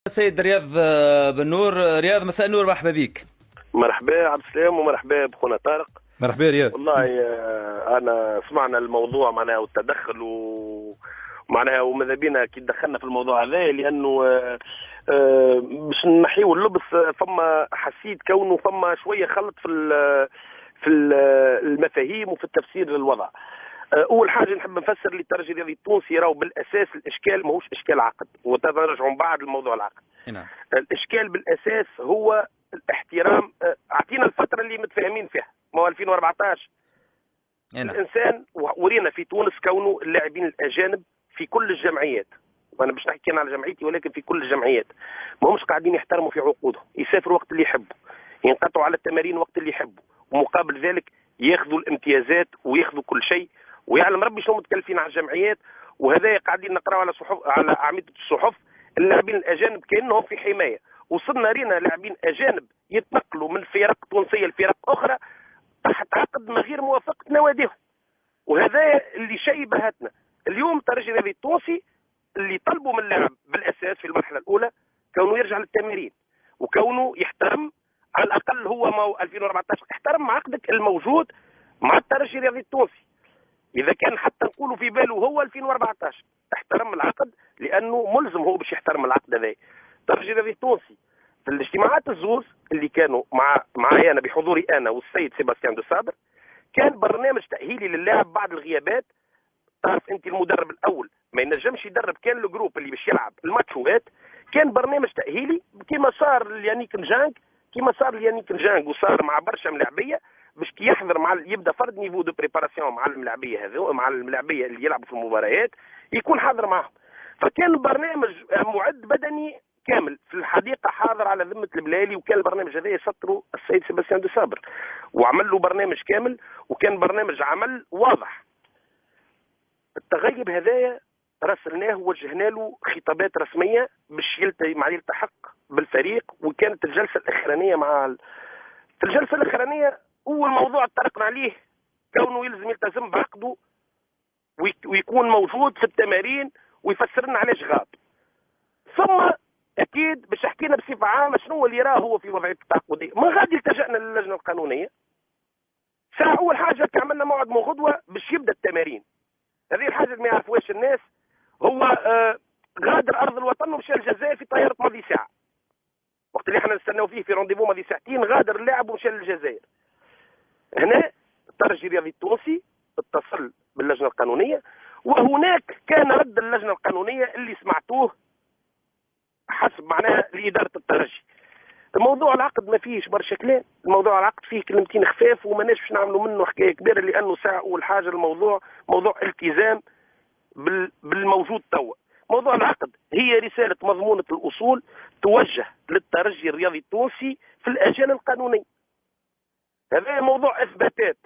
سيد رياض بن نور. رياض، مساء النور، مرحبا بك. مرحبا عبد السلام ومرحبا بخونا طارق. مرحبا رياض. والله انا سمعنا الموضوع معناها والتدخل ومعناها وماذا بينا كي دخلنا في الموضوع هذا لانه باش نحيو اللبس فما حسيت كونه فما شويه خلط في المفاهيم وفي التفسير للوضع. اول حاجه نحب نفسر للترجي الرياضي التونسي راهو بالاساس الاشكال ماهوش اشكال عقد، وتنرجعوا من بعد الموضوع العقد. نعم. الاشكال بالاساس هو الاحترام. اعطينا الفتره اللي متفاهمين فيها، ما هو 2014 نعم. الانسان ورينا في تونس كونه اللاعبين الاجانب في كل الجمعيات، وانا باش نحكي على جمعيتي ولكن في كل الجمعيات ما همش قاعدين يحترموا في عقودهم، يسافروا وقت اللي يحبوا، ينقطعوا على التمارين وقت اللي يحبوا، ومقابل ذلك ياخذوا الامتيازات وياخذوا كل شيء، ويعلم ربي شنو متكلفين على الجمعيات. وهذا قاعدين نقراوا على صحف، على اعمده الصحف، اللاعبين الاجانب كانهم في حمايه. وصلنا رينا لاعبين اجانب يتنقلوا من فرق تونسيه لفرق اخرى تحت عقد من غير موافقه نواديهم، وهذا اللي شيء بهتنا. اليوم الترجي الرياضي التونسي اللي طلبوا من اللاعب بالاساس في المرحله الاولى كونه يرجع للتمارين، وكونه يحترم على الاقل هو ما 2014 احترم عقدك الموجود مع الترجي الرياضي التونسي. اذا كان حتى نقولوا في باله هو 2014 احترم العقد لانه ملزم هو باش يحترم العقد هذا. الترجي الرياضي التونسي في الاجتماعات الزوز اللي كانوا معايا انا بحضوري انا والسيد سيباستيان دو صابر، كان برنامج تاهيلي للاعب بعد الغيابات. تعرف انت المدرب الاول ما ينجمش يدرب، كان الجروب اللي باش يلعب الماتشوات كان برنامج تاهيلي كما صار ليانيك نجانج وصار مع برشا ملاعبيه باش كي يحضر مع يبدا فرد نيفو دو بريباراسيون مع الملاعبيه هذو، مع الملاعبيه اللي يلعبوا في المباريات يكون حاضر معهم. فكان برنامج معد بدني كامل في الحديقه حاضر على ذمه البلالي، وكان البرنامج هذا يسطره السيد سيباستيان دو صابر وعمل له برنامج كامل، وكان برنامج عمل واضح. التغيب هذايا راسلناه ووجهنا له خطابات رسميه باش يلتحق بالفريق. وكانت الجلسه الاخرانيه في الجلسه الاخرانيه اول موضوع اتفقنا عليه كونه يلزم يلتزم بعقده ويكون موجود في التمارين ويفسر لنا علاش غاب. ثم اكيد باش حكينا بصفه عامه شنو اللي يراه هو في وضعيه التعاقديه. من غادي التجأنا للجنه القانونيه. ساعه اول حاجه عملنا موعد من غدوه باش يبدا التمارين. هذه الحاجه اللي ما يعرفوهاش الناس، هو غادر ارض الوطن ومشى الجزائر في طياره ماضي ساعه. وقت اللي احنا نستناو فيه في رونديفو ماضي ساعتين غادر اللاعب ومشى للجزائر. هنا الترجي الرياضي التونسي اتصل باللجنه القانونيه، وهناك كان رد اللجنه القانونيه اللي سمعتوه حسب معناها لاداره الترجي. الموضوع العقد ما فيهش برشا كلام، الموضوع العقد فيه كلمتين خفاف وماناش باش نعملوا منه حكايه كبيره، لانه ساعه اول حاجه الموضوع موضوع التزام بالموجود توا. موضوع العقد هي رساله مضمونه الاصول توجه للترجي الرياضي التونسي في الاجال القانوني. هذا موضوع اثباتات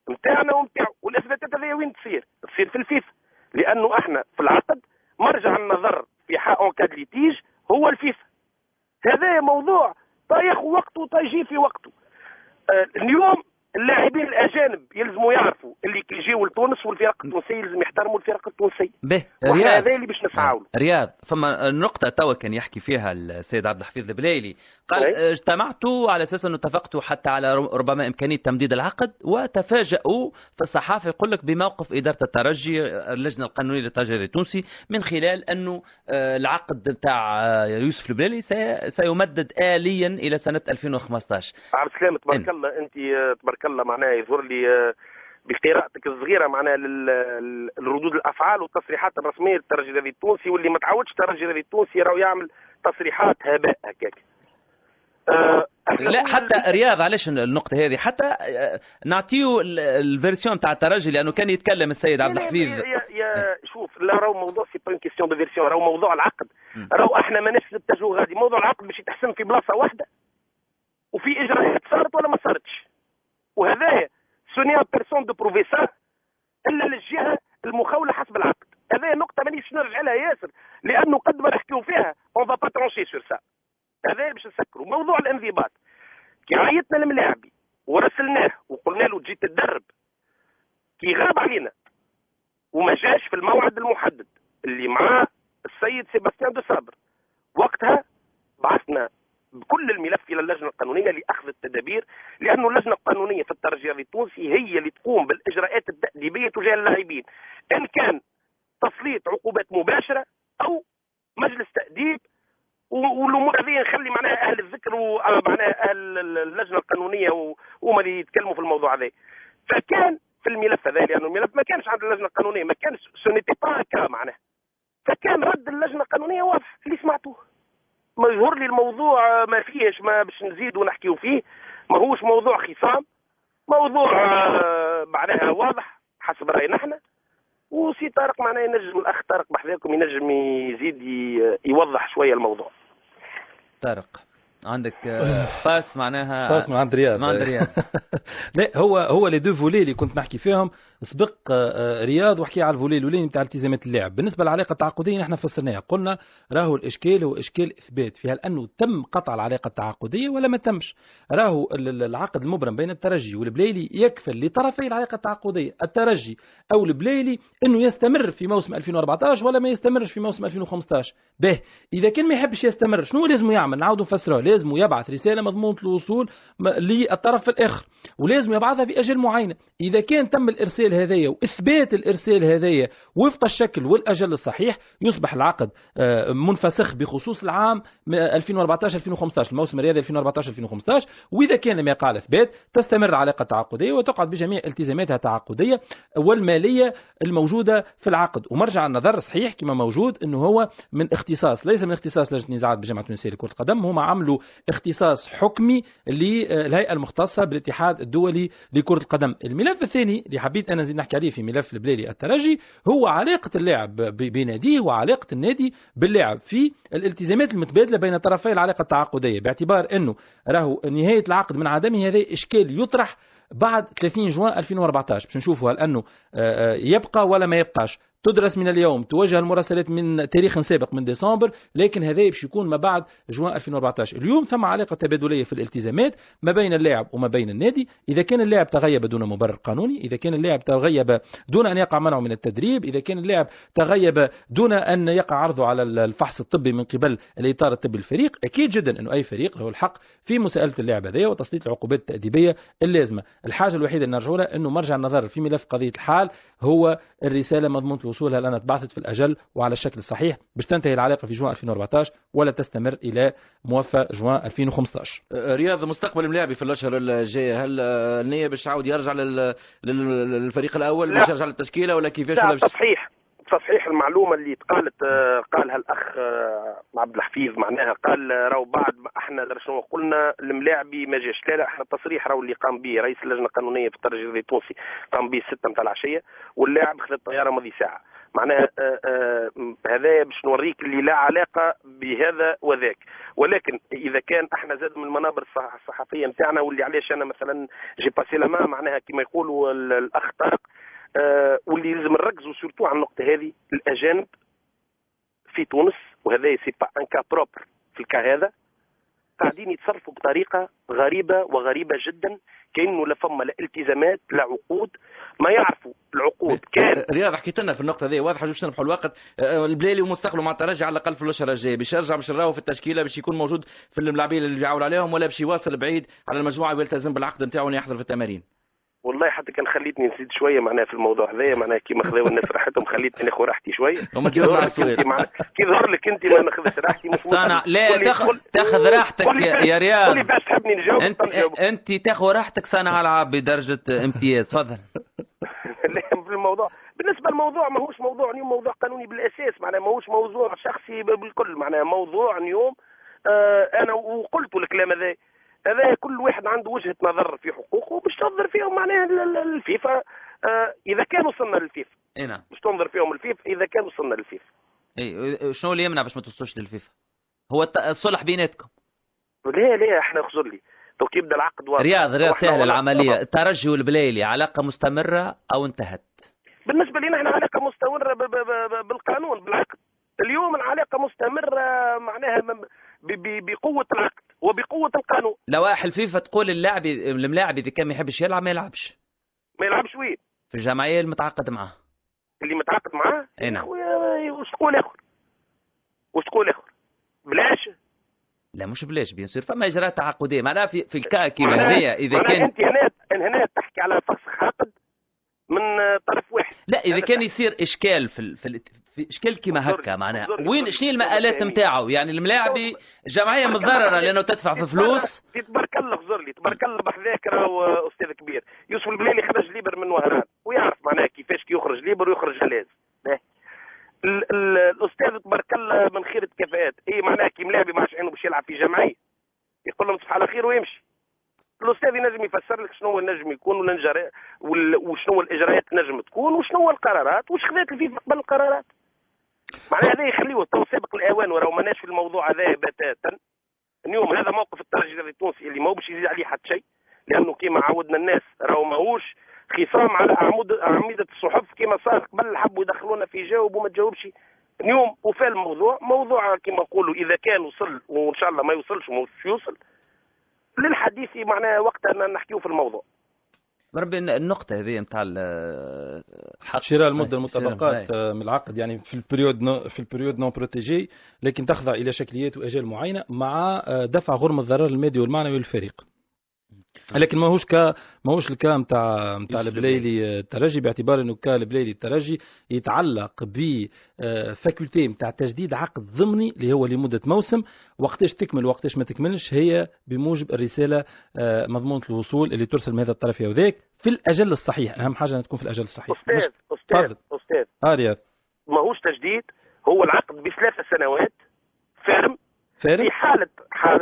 نتاعنا ونتاعو، والاثباتات هذه وين تصير في الفيفا، لانه احنا في العقد مرجع النظر في حق اون كاد ليتيج هو الفيفا. هذا موضوع ياخذ وقته ويجي في وقته. اليوم اللاعبين الاجانب يلزموا يعرفوا اللي كي يجيو لتونس والفرق التونسيه يلزم يحترموا الفرق التونسيه. رياض، هذا اللي باش نسعوا له. رياض، فما نقطه توا كان يحكي فيها السيد عبد الحفيظ البليلي، قال اجتمعتوا على اساس انه اتفقتوا حتى على ربما امكانيه تمديد العقد، وتفاجؤوا في الصحافه يقول لك بموقف اداره الترجي اللجنه القانونيه للترجي التونسي من خلال انه العقد بتاع يوسف البليلي سيمدد آليا الى سنه 2015. عبد السلام تبارك الله، انت تبارك الله معناها يظهر لي بقراءتك الصغيره معناها لردود الافعال والتصريحات الرسميه للترجي الرياضي التونسي، واللي ما تعودش الترجي الرياضي التونسي راهو يعمل تصريحات هباء هكاك. لا حتى رياض، علاش النقطه هذه حتى نعطيو الفيرسيون تاع الترجي، لانه كان يتكلم السيد عبد الحفيظ. يا شوف، لا راهو موضوع سي با كيستيون دو فيرسيون، راهو موضوع العقد. راهو احنا ماناش نتجهوا غادي، موضوع العقد باش يتحسن في بلاصه واحده وفي اجراءات صارت ولا ما صارتش، وهذا سونيا بيرسون دو بروفي سا الا للجهه المخاوله حسب العقد. هذه نقطه مانيش نرجع لها ياسر، لانه قد ما نحكيو فيها اون فا با ترونشي سور سا. هذا باش نسكروا موضوع الانضباط. كي عيطنا للملاعبي ورسلناه وقلنا له تجي تتدرب، كي غاب علينا وما جاش في الموعد المحدد اللي مع السيد سيباستيان دو صابر، وقتها كل الملف الى اللجنه القانونيه لاخذ التدابير، لانه اللجنه القانونيه في الترجي الرياضي التونسي هي اللي تقوم بالاجراءات التاديبيه تجاه اللاعبين، ان كان تسليط عقوبات مباشره او مجلس تاديب، والامور هذه نخلي معناها اهل الذكر ومعناها اهل اللجنه القانونيه وهم اللي يتكلموا في الموضوع هذا. فكان في الملف هذا، لانه الملف ما كانش عند اللجنه القانونيه، ما كانش سونيتي با معناها، فكان رد اللجنه القانونيه واضح اللي سمعتوه. ما يظهر لي الموضوع ما فيهش ما باش نزيد ونحكيو فيه، ما هوش موضوع خصام، موضوع معناها واضح حسب راينا احنا. وسي طارق معناها ينجم، الاخ طارق بحذاكم ينجم يزيد يوضح شويه الموضوع. طارق عندك باس معناها باس من عند رياض. لا هو لي دو فولي اللي كنت نحكي فيهم سبق رياض وحكي على الفولي الاولاني نتاع التزامات اللعب. بالنسبه للعلاقه التعاقديه نحن فسرناها، قلنا راهو الاشكال هو اشكال اثبات في هل انه تم قطع العلاقه التعاقديه ولا ما تمش. راهو العقد المبرم بين الترجي والبليلي يكفل لطرفي العلاقه التعاقديه، الترجي او البليلي، انه يستمر في موسم 2014 ولا ما يستمرش في موسم 2015. به اذا كان ما يحبش يستمر شنو لازم يعمل؟ نعاودوا نفسروها. لازم يبعث رساله مضمونه الوصول للطرف الاخر، ولازم يبعثها في اجل معينه. اذا كان تم الارسال هذايا واثبات الارسال هذايا وفق الشكل والاجل الصحيح، يصبح العقد منفسخ بخصوص العام 2014 2015، الموسم الرياضي 2014 2015. واذا كان لم يقع الاثبات تستمر العلاقه التعاقديه وتقعد بجميع التزاماتها التعاقديه والماليه الموجوده في العقد. ومرجع النظر صحيح كما موجود انه هو من اختصاص، ليس من اختصاص لجنه النزاعات بجامعه التونسيه لكره القدم، هم عملوا اختصاص حكمي للهيئه المختصه بالاتحاد الدولي لكره القدم. الملف الثاني اللي حبيت انا نزيد نحكي عليه في ملف البليلي الترجي هو علاقه اللاعب بناديه وعلاقه النادي باللاعب في الالتزامات المتبادله بين طرفي العلاقه التعاقديه، باعتبار انه راهو نهايه العقد من عدمه هذا اشكال يطرح بعد 30 جوان 2014. باش نشوفوا هل انه يبقى ولا ما يبقاش. تدرس من اليوم، توجه المراسلات من تاريخ سابق من ديسمبر، لكن هذا باش يكون ما بعد جوان 2014. اليوم ثم علاقه تبادليه في الالتزامات ما بين اللاعب وما بين النادي. اذا كان اللاعب تغيب دون مبرر قانوني، اذا كان اللاعب تغيب دون ان يقع منعه من التدريب، اذا كان اللاعب تغيب دون ان يقع عرضه على الفحص الطبي من قبل الاطار الطبي الفريق، اكيد جدا انه اي فريق له الحق في مساءله اللاعب هذا وتسليط العقوبات التاديبيه اللازمه. الحاجه الوحيده اللي نرجعوا لها انه مرجع النظر في ملف قضيه الحال هو الرساله مضمونه الوصول هل انا تبعثت في الاجل وعلى الشكل الصحيح باش تنتهي العلاقه في جوان 2014 ولا تستمر الى موفى جوان 2015. رياض، مستقبل ملاعبي في الاشهر الجايه، هل النيه باش يعاود يرجع للفريق الاول، باش يرجع للتشكيله ولا كيفاش؟ ولا تصحيح المعلومه اللي قالها الاخ عبد الحفيظ، معناها قال راهو بعد ما احنا شنو قلنا الملاعبي ما جاش. لا احنا التصريح راهو اللي قام به رئيس اللجنه القانونيه في الترجي الرياضي التونسي قام به 6 متاع العشيه، واللاعب خذ الطياره ماضي ساعه. معناها هذا باش نوريك اللي لا علاقه بهذا وذاك. ولكن اذا كان احنا زاد من المنابر الصحفيه نتاعنا، واللي علاش انا مثلا جي باسي لا معناها كما يقولوا الاخ طارق، واللي لازم نركزوا سورتو على النقطه هذه، الاجانب في تونس، وهذا سي با ان كا بروبر في الكا هذا، قاعدين يتصرفوا بطريقه غريبه وغريبه جدا، كانه لا فما لا التزامات لا عقود، ما يعرفوا العقود. كان رياض حكيت لنا في النقطه هذه واضحه باش نربحوا الوقت. البليلي ومستقبله مع الترجي على الاقل في الاشهر الجايه باش يرجع، باش نراو في التشكيله، باش يكون موجود في الملاعبين اللي بيعول عليهم، ولا باش يواصل بعيد على المجموعه ويلتزم بالعقد نتاعو يحضر في التمارين؟ والله حتى كان خليتني نزيد شويه معناها في الموضوع هذايا، معناها كيما خذاو الناس راحتهم خليتني ناخذ راحتي شويه. كي ظهر لك انت ما ناخذش راحتي مش صنع. لا تاخذ راحتك يا رياض. قولي بس تحبني نجاوب. انت تاخذ راحتك صانع العاب بدرجه امتياز. تفضل. في الموضوع بالنسبه للموضوع ماهوش موضوع اليوم موضوع قانوني بالاساس، معناها ماهوش موضوع شخصي بالكل، معناها موضوع اليوم انا وقلت الكلام هذا كل واحد عنده وجهه نظر في حقوقه باش تنظر فيهم. معناها الفيفا اذا كان وصلنا للفيفا نعم باش تنظر فيهم الفيفا اذا كان وصلنا للفيفا. اي شنو اللي يمنع باش ما توصلوش للفيفا؟ هو الصلح بيناتكم. لا احنا خزر لي تو يبدا العقد واضح. رياض سهله العمليه. الترجي والبليلي علاقه مستمره او انتهت؟ بالنسبه لنا احنا علاقه مستمره بالقانون بالعقد. اليوم العلاقه مستمره معناها بقوه العقد وبقوه القانون. لوائح الفيفا تقول الملاعب اذا كان ما يحبش يلعب ما يلعبش. ما يلعبش وين؟ في الجمعيه المتعاقد معه. اللي متعاقد معاه؟ اي نعم. وش تقول اخر؟ بلاش. لا مش بلاش بيان سور، فما اجراءات تعاقديه معناها في الكا كيما هذايا اذا كان انت هنا تحكي على فسخ عقد من طرف واحد. لا اذا كان يصير اشكال في اشكال كيما هكا معناها وين شنو المآلات نتاعو؟ يعني الملاعبي الجمعيه متضرره لانه تدفع في فلوس. تبارك الله غزر لي تبارك الله بحذاك راهو استاذ كبير يوسف البليلي خرج ليبر من وهران ويعرف معناها كيفاش كي يخرج ليبر ويخرج جلاز. الاستاذ تبارك الله من خير الكفاءات اي معناها كي ملاعبي ما عادش عينه باش يلعب في جمعيه يقول لهم تصبح على خير ويمشي. الاستاذ ينجم يفسر لك شنو هو النجم يكون وشنو الاجراءات نجم تكون وشنو القرارات وش خذات الفيفا قبل القرارات. معناها هذا يخليوه تو سابق الاوان وراه ماناش في الموضوع هذا بتاتا. اليوم هذا موقف الترجي التونسي اللي ما باش يزيد عليه حتى شيء لانه كيما عودنا الناس راهو ماهوش خصام على اعمده الصحف كيما صار قبل حبوا يدخلونا في جاوب وما تجاوبش. اليوم وفى الموضوع موضوع كيما نقولوا اذا كان وصل وان شاء الله ما يوصلش وما يوصل للحديث معناها وقتها نحكيو في الموضوع. بربي النقطة هذه نتاع شراء المدة المطلقات من العقد يعني في البريود نون بروتيجي لكن تخضع إلى شكليات وأجال معينة مع دفع غرم الضرر المادي والمعنوي للفريق. لكن ماهوش الكا نتاع البليلي الترجي باعتبار انه كا البليلي الترجي يتعلق بفاكولتي نتاع تجديد عقد ضمني اللي هو لمده موسم. وقتاش تكمل وقتاش ما تكملش هي بموجب الرساله مضمونه الوصول اللي ترسل من هذا الطرف او ذاك في الاجل الصحيح. اهم حاجه ان تكون في الاجل الصحيح. استاذ رياض ماهوش تجديد هو العقد ب3 سنوات فارم في حاله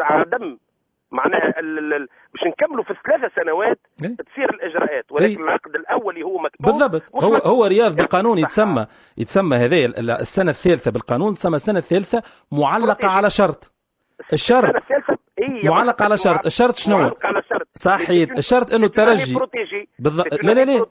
عدم معناها باش نكملوا في 3 سنوات تصير الاجراءات ولكن العقد الاولي هو مكتوب بالضبط. هو رياض بالقانون يتسمى هذه السنه الثالثه بالقانون تسمى السنه الثالثه معلقه على شرط. الشرط معلق على شرط. الشرط شنو؟ صحيح الشرط انه الترجي بالضبط. لا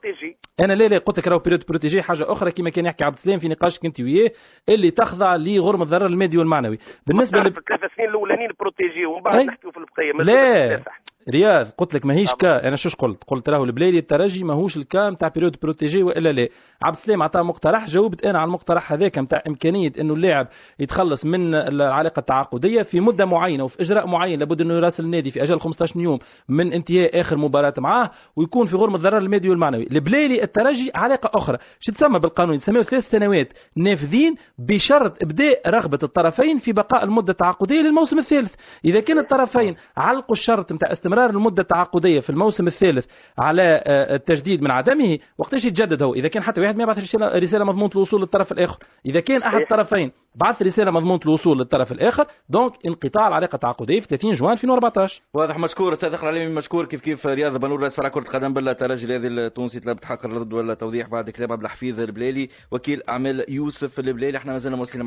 انا لا قلت لك راهو بيريود بروتيجي حاجه اخرى كما كان يحكي عبد السلام في نقاشك انت وياه اللي تخضع لغرم الضرر المادي والمعنوي بالنسبه في 3 سنين الاولانيين بروتيجي ومن بعد نحكيو في البقيه. لا رياض قلت لك ماهيش كا. انا شوش قلت راهو البليلي الترجي ماهوش الكا نتاع بيريود بروتيجي والا لا. عبد السلام عطاه مقترح جاوبت انا على المقترح هذاك نتاع امكانيه انه اللاعب يتخلص من العلاقه التعاقديه في مده معينه وفي اجراء معين لابد انه يراسل النادي في اجل 15 يوم من انتهاء اخر مباراه معاه ويكون في غرم الضرر المادي والمعنوي. البليلي الترجي علاقه اخرى شو تسمى بالقانون يسميه 3 سنوات نافذين بشرط ابداء رغبه الطرفين في بقاء المده التعاقديه للموسم الثالث. اذا كان الطرفين علقوا الشرط نتاع استمرار المده التعاقديه في الموسم الثالث على التجديد من عدمه وقتاش يتجدد هو. اذا كان حتى واحد ما يبعث رساله مضمونه الوصول للطرف الاخر. اذا كان احد الطرفين بعث رساله مضمونه الوصول للطرف الاخر دونك انقطاع العلاقه التعاقديه في 30 جوان 2014. واضح. مشكور استاذ اخر عليمي مشكور. كيف رياض بنور رئيس فرع كره القدم بالترجي هذه التونسي طلب تحقق الرد ولا توضيح بعد كلام عبد الحفيظ البليلي وكيل اعمال يوسف البليلي. احنا ما زلنا موصلين